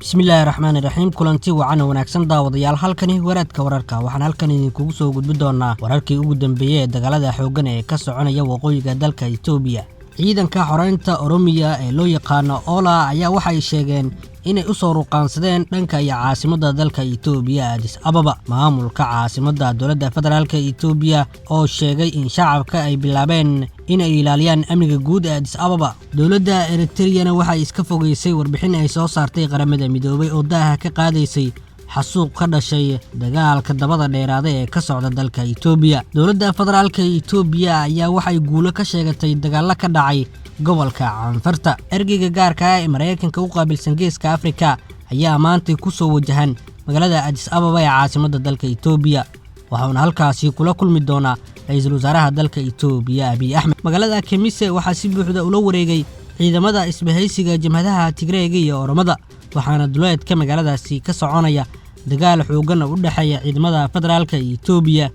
Bismillahirrahmanirrahiim. Kulanti wacan wanaagsan daawadayaal halkani waraadka wararka waxaan halkan idinkugu soo gudbin doonaa wararkii ugu dambeeyay ee dagaalada xooggan ee ka soconaya waqooyiga dalka Itoobiya. Ciidanka xoreynta Oromiya ee loo yaqaan Ola ayaa waxay sheegeen inay u soo ruqaansadeen dhanka iyo caasimadda dalka Itoobiya Addis Ababa. Maamulka caasimadda dowladda federaalka Itoobiya oo sheegay in shacabka ay bilaabeen inay ilaaliyaan amniga guud ee Addis Ababa. Dowladda Eritrea waxay iska fogeysay warbixin ay soo saartay qaramada midoobay oo daaha ka qaadaysay xasuuq ka dhashay dagaalka dabada dheeraada ee ka socda dalka Itoobiya. Dowladda federaalka Itoobiya ayaa waxay guulo ka sheegatay dagaalo ka dhacay gobolka Canfarta. Ergeyga gaarka ah ee Mareykanka u qaabilsan Geeska Afrika ayaa maanta ku soo wajahan magaalada Addis Ababa ee caasimadda dalka Itoobiya. waxaana halkaasi kula kulmi doona ra'iisul wasaaraha dalka Itoobiya Abiy Ahmed. Magaalada Kemise waxaa si buuxda ula wareegay ciidamada isbahaysiga jamhadaha Tigreega iyo Oromada, waxaana duleedka magaaladaasi ka soconaya dagaal xooggan u dhaxeeya ciidamada federaalka Itoobiya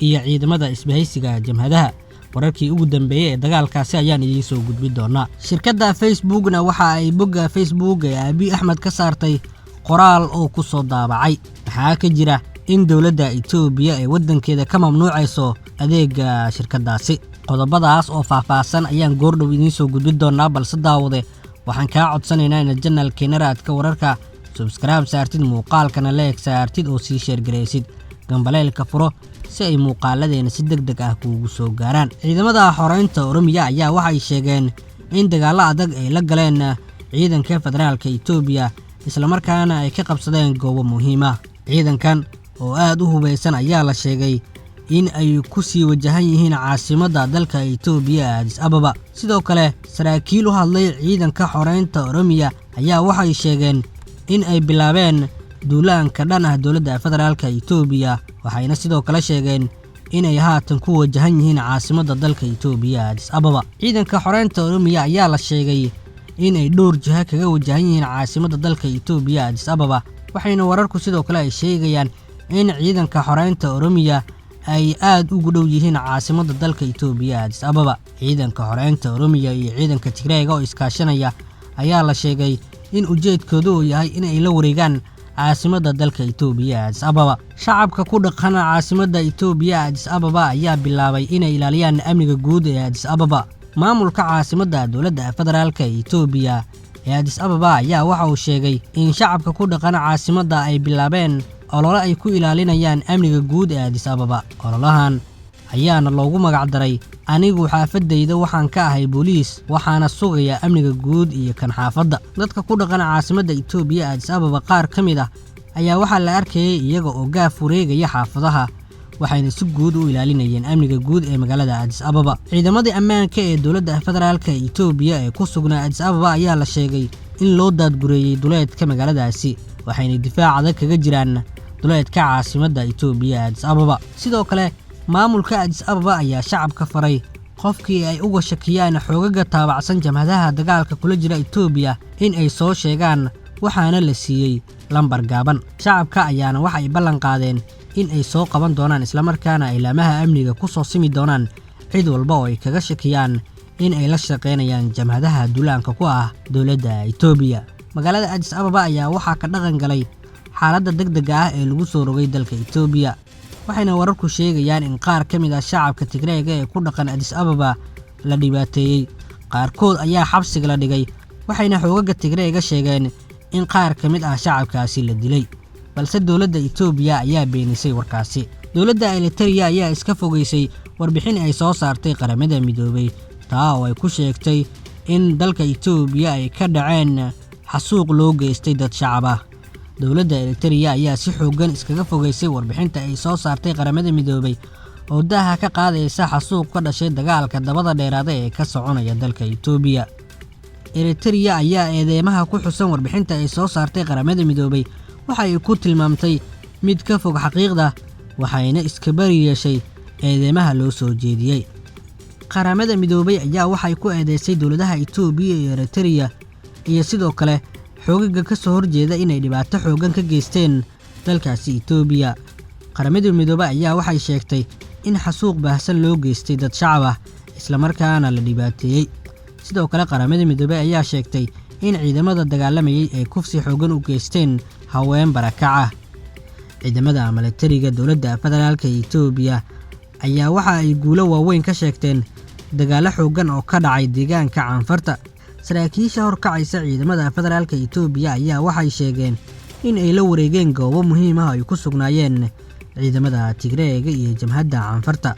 iyo ciidamada isbahaysiga jamhadaha. wararkii ugu dambeeyay ee dagaalkaasi ayaan idin soo gudbin doonaa. Shirkadda Facebookna waxa ay bogga Facebook ee Abiy Ahmed ka saartay qoraal oo ku soo daabacay maxaa ka jira in dowladda Itoobiya ay wadankeeda ka mamnuucayso adeega shirkadaasi. Qodobadaas oo faahfaahsan ayaan goordhow idin soo gudbin doonaa, balse daawade waxaan kaa codsanaynaa in channelkeena raadka wararka subscribe saartid, muuqaalkana like saartid oo sii share gareysid, gambaleelka furo si ay muuqaaladeena si degdeg ah kuugu soo gaaraan. Ciidamada xoreynta Oromiya ayaa waxay sheegeen in dagaalo adag ay la galeen ciidanka federaalka Itoobiya isla markaana ay ka qabsadeen goobo muhiim ah. Ciidankan oo aad u hubeysan ayaa la sheegay in ay ku sii wajahan yihiin caasimadda dalka Itoobiya Addis Ababa. Sidoo kale saraakiil u hadlay ciidanka xoreynta Oromiya ayaa waxay sheegeen in ay bilaabeen duulaanka dhan ah dowladda federaalka Itoobiya, waxayna sidoo kale sheegeen in ay haatan ku wajahan yihiin caasimadda dalka Itoobiya Addis Ababa. Ciidanka xoreynta Oromiya ayaa la sheegay in ay dhowr jiha kaga wajahan yihiin caasimadda dalka Itoobiya Addis Ababa, waxayna wararku sidoo kale ay sheegayaan in ciidanka xoreynta Oromiya ay aad ugu dhow yihiin caasimadda dalka Itoobiya Addis Ababa. Ciidanka xoreynta Oromiya iyo ciidanka Tigreega oo iskaashanaya ayaa la sheegay in ujeedkoodu uu yahay in ay la wareegaan caasimadda dalka Itoobiya Addis Ababa. Shacabka ku dhaqan caasimadda Itoobiya Addis Ababa ayaa bilaabay inay ilaaliyaan amniga guud ee Addis Ababa. Maamulka caasimadda dowladda federaalka Itoobiya ee Addis Ababa ayaa waxa uu sheegay in shacabka ku dhaqan caasimadda ay bilaabeen olole ay ku ilaalinayaan amniga guud ee Addis Ababa. Ololahan ayaana loogu magac daray anigu xaafadayda waxaan ka ahay booliis, waxaana sugaya amniga guud iyo kan xaafadda. Dadka ku dhaqan caasimadda Itoobiya Addis Ababa qaar ka mid ah ayaa waxaa la arkayay iyaga oo gaaf wareegaya xaafadaha, waxayna si guud u ilaalinayeen amniga guud ee magaalada Addis Ababa. Ciidamadii ammaanka ee dowladda federaalka Itoobiya ee ku sugnaa Addis Ababa ayaa la sheegay in loo daadgureeyay duleedka magaaladaasi, waxayna difaac adag kaga jiraan duleedka caasimadda Itoobiya Addis Ababa. Sidoo kale maamulka Addis Ababa ayaa shacabka faray qofkii ay uga shakiyaan xoogaga taabacsan jamhadaha dagaalka kula jira Itoobiya in ay soo sheegaan, waxaana la siiyey lambar gaaban. Shacabka ayaana waxay ballan qaadeen in ay soo qaban doonaan isla markaana ilaamaha amniga ku soo simi doonaan cid walba oo ay kaga shakiyaan in ay la shaqeynayaan jamhadaha duulaanka ku ah dowladda Itoobiya. Magaalada Addis Ababa ayaa waxaa ka dhaqan galay xaaladda degdega ah ee lagu soo rogay dalka Itoobiya, waxayna wararku sheegayaan in qaar ka mid ah shacabka Tigreega ee ku dhaqan Addis Ababa la dhibaateeyay. qaarkood ayaa xabsiga la dhigay, waxayna xoogaga Tigreega sheegeen in qaar ka mid ah shacabkaasi la dilay, balse dowladda Itoobiya ayaa beenisay warkaasi. Dowladda Eritrea ayaa iska fogeysay warbixin ay soo saartay qaramada midoobay taa oo ay ku sheegtay in dalka Itoobiya ay ka dhaceen xasuuq loo geystay dad shacab ah. Dowladda Eritrea ayaa si xooggan iskaga fogeysay warbixinta ay soo saartay qaramada midoobay oo daaha ka qaadaysa xasuuq ka dhashay dagaalka dabada dheeraada ee ka soconaya dalka Itoobiya. Eritrea ayaa eedeymaha ku xusan warbixinta ay soo saartay qaramada midoobay waxa ay ku tilmaamtay mid ka fog xaqiiqda, waxayna iska bari yeeshay eedeymaha loo soo jeediyay. Qaramada midoobay ayaa waxay ku eedeysay dowladaha Itoobiya iyo Eritrea iyo sidoo kale xoogaga ka soo horjeeda inay dhibaato xooggan ka geysteen dalkaasi Itoobiya. Qaramada midoobay ayaa waxay sheegtay in xasuuq baahsan loo geystay dad shacab ah isla markaana la dhibaateeyay. sidoo kale qaramada midoobay ayaa sheegtay in ciidamada dagaalamayay ay kufsi xoogan u geysteen haween barakac ah. ciidamada milatariga dowladda federaalka Itoobiya ayaa waxa ay guulo waaweyn ka sheegteen dagaalo xoogan oo ka dhacay deegaanka Canfarta. saraakiisha horkacaysa ciidamada federaalka Itoobiya ayaa waxay sheegeen in ay la wareegeen goobo muhiim ah ay ku sugnaayeen ciidamada Tigreega iyo jamhadda Canfarta.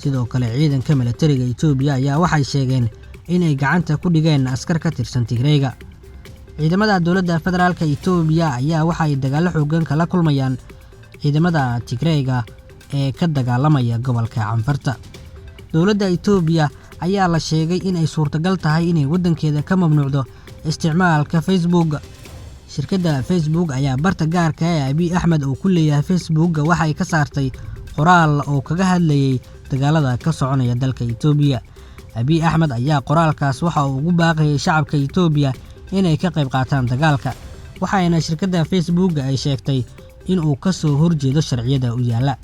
sidoo kale ciidanka milatariga Itoobiya ayaa waxay sheegeen in ay gacanta ku dhigeen askar ka tirsan Tigreega. ciidamada dowladda federaalka Itoobiya ayaa waxay dagaalo xoogan kala kulmayaan ciidamada Tigreega ee ka dagaalamaya gobolka Canfarta. dowladda Itoobiya ayaa la sheegay in ay suurtagal tahay inay wadankeeda ka mamnuucdo isticmaalka Facebook. shirkadda Facebook ayaa barta gaarka ah ee Abiy Ahmed oo ku leeyahay Facebook waxay ka saartay qoraal oo kaga hadlayay dagaalada ka soconaya dalka Itoobiya. Abiy Ahmed ayaa qoraalkaas waxa uu ugu baaqayay shacabka Itoobiya inay ka qayb qaataan dagaalka, waxayna shirkadda Facebook ay sheegtay in uu ka soo horjeedo sharciyada u yaala.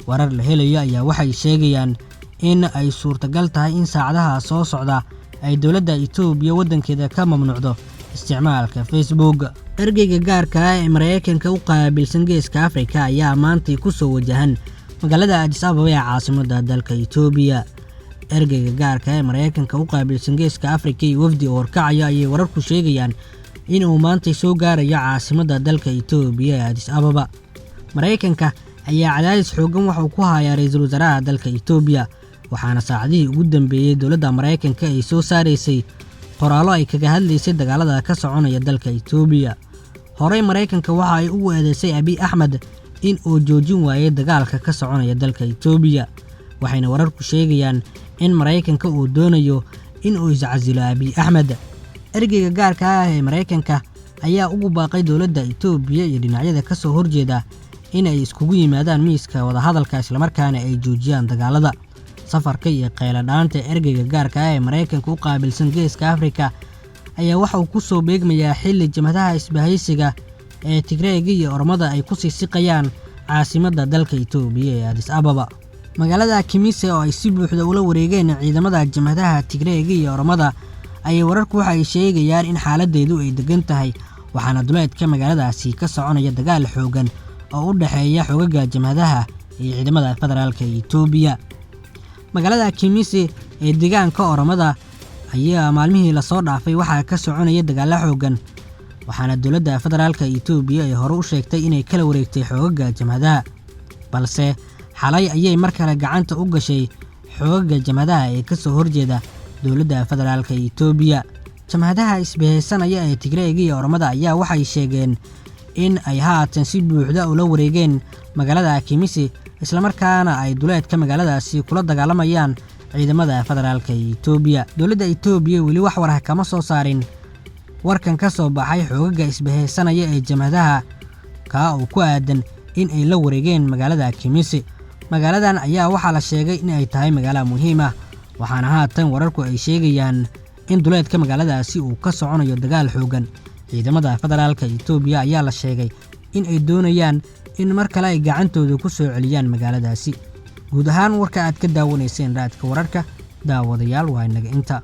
warar la helayo ayaa waxay sheegayaan in ay suurtagal tahay in saacadaha soo socda ay dowladda Itoobiya wadankeeda ka mamnuucdo isticmaalka Facebook. ergeyga gaarka ah ee Mareykanka u qaabilsan Geeska Afrika ayaa maanta ku soo wajahan magaalada Addis Ababa ee caasimadda dalka Itoobiya. ergeyga gaarka ah ee Mareykanka u qaabilsan Geeska Afrika iyo wafdi horkacaya ayay wararku sheegayaan in uu maanta soo gaarayo caasimadda dalka Itoobiya ee Addis Ababa. Mareykanka ayaa cadaadis xoogan waxa uu ku hayaa ra'iisul wasaaraha dalka Itoobiya, waxaana saacadihii ugu dambeeyay dowladda Mareykanka ay soo saareysay qoraallo ay kaga hadlaysay dagaalada ka soconaya dalka Itoobiya. horey Mareykanka waxa ay ugu eedeysay Abiy Ahmed in uu joojin waayay dagaalka ka soconaya dalka Itoobiya, waxayna wararku sheegayaan in Mareykanka uu doonayo in uu iscasilo Abiy Ahmed. ergeyga gaarka ah ee Mareykanka ayaa ugu baaqay dowladda Itoobiya iyo dhinacyada ka soo horjeeda in ay iskugu yimaadaan miiska wada hadalka isla markaana ay joojiyaan dagaalada. safarka iyo qeyladhaanta ergeyga gaarka ah ee Mareykanka u qaabilsan Geeska Afrika ayaa waxa uu ku soo beegmayaa xilli jamhadaha isbahaysiga ee Tigreega iyo Oromada ay ku sii siqayaan caasimadda dalka Itoobiya ee Addis Ababa. magaalada Kimise oo ay si buuxda ula wareegeen ciidamada jamhadaha Tigreega iyo Oromada ayay wararku waxay sheegayaan in xaaladeedu ay degan tahay, waxaana duleedka magaaladaasi ka soconaya dagaal xoogan oo u dhaxeeya xogaga jamhadaha iyo ciidamada federaalka Itoobiya. magaalada Kimise ee deegaanka Oromada ayaa maalmihii la soo dhaafay waxa ka soconaya dagaal xoogan, waxaana dowladda federaalka Itoobiya ay hore u sheegtay inay kala wareegtay xogaga jamhadaha, balse xalay ayay mar kale gacanta u gashay xogaga jamhadaha ee ka soo horjeeda dowladda federaalka Itoobiya. jamhadaha isbahaysanaya ee Tigreega iyo Oromada ayaa waxay sheegeen in ay haatan si buuxda ula wareegeen magaalada Kimise, isla markaana ay duleedka magaaladaasi kula dagaalamayaan ciidamada federaalka Itoobiya. dowladda Itoobiya weli wax war ah kama soo saarin warkan ka soo baxay xogaga isbahaysanaya ee jamhadaha ka oo ku aadan in ay la wareegeen magaalada Kimise. magaaladan ayaa waxaa la sheegay in ay tahay magaalo muhiim ah, waxaana haatan wararku ay sheegayaan in duleedka magaaladaasi uu ka soconayo dagaal xoogan. ciidamada federaalka Itoobiya ayaa la sheegay in ay doonayaan in mar kale ay gacantooda ku soo celiyaan magaaladaasi. guud ahaan warka aad ka daawanayseen raadka wararka daawadayaal waa inaga inta.